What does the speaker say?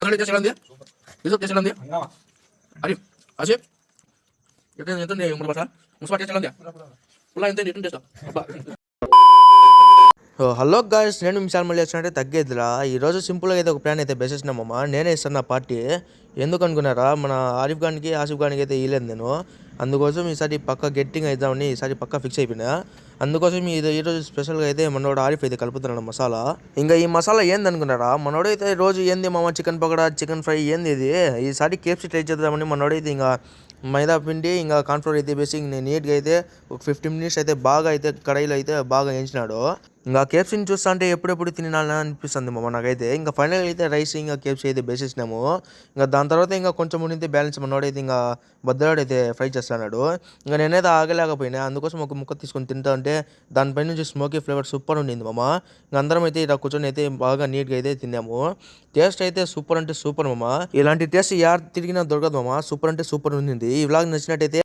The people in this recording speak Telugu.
టేస్ట్ ఎలా ఉంది? యూసఫ్ టేస్ట్ ఎలా ఉంది? అరిఫ్ ఆసిఫ్ ఎంత ఉంది? ముస్వా టేస్ట్ ఎలా ఉంది? పుల్లా ఎంత టేస్ట్? హలో గాయ్స్, నేను మిసాల్ మళ్ళీ వచ్చినట్టే తగ్గేదిరా. ఈరోజు సింపుల్గా అయితే ఒక ప్లాన్ అయితే బేసేసినామమ్మా. నేనే ఇస్తాను నా పార్టీ. ఎందుకు అనుకున్నారా, మన ఆరిఫ్ ఖాన్కి ఆసిఫ్ ఖాన్కి అయితే ఇవ్వలేదు నేను. అందుకోసం ఈసారి పక్క గెట్టింగ్ అవుతామని ఈసారి పక్క ఫిక్స్ అయిపోయినా. అందుకోసం ఈరోజు స్పెషల్గా అయితే మనోడు ఆరిఫ్ అయితే కలుపుతున్నాడు మసాలా. ఇంకా ఈ మసాలా ఏంది అనుకున్నారా, మనోడు అయితే రోజు ఏంది మామ చికెన్ పకోడా చికెన్ ఫ్రై ఏంది ఇది, ఈసారి కేఎఫ్సీ ట్రై చేద్దామని మనోడైతే ఇంకా మైదా పిండి ఇంకా కార్న్ఫ్లోర్ అయితే వేసి నేను నీట్గా అయితే ఒక 15 మినిట్స్ అయితే బాగా అయితే కడాయిలో అయితే బాగా వేయించినాడు. ఇంకా కేఎఫ్సీని చూస్తా అంటే ఎప్పుడెప్పుడు తినాలని అనిపిస్తుంది మామ నాకైతే. ఇంకా ఫైనల్ అయితే రైస్ ఇంకా కేఎఫ్సీ అయితే బేసేసినాము. ఇంకా దాని తర్వాత ఇంకా కొంచెం ఉండితే బ్యాలెన్స్ మనోడైతే ఇంకా బద్దలాడైతే ఫ్రై చేస్తున్నాడు. ఇంకా నేనైతే ఆగలేకపోయినా. అందుకోసం ఒక ముక్క తీసుకొని తింటా ఉంటే దానిపై నుంచి స్మోకీ ఫ్లేవర్ సూపర్ ఉండింది మామ. ఇంకా అందరం అయితే ఇలా కూర్చొని అయితే బాగా నీట్గా అయితే తిన్నాము. టేస్ట్ అయితే సూపర్ అంటే సూపర్ మామ. ఇలాంటి టేస్ట్ యార్ తిరిగినా దొరకదు మామ. సూపర్ అంటే సూపర్ ఉంది. ఈ వ్లాగ్ నచ్చినట్టయితే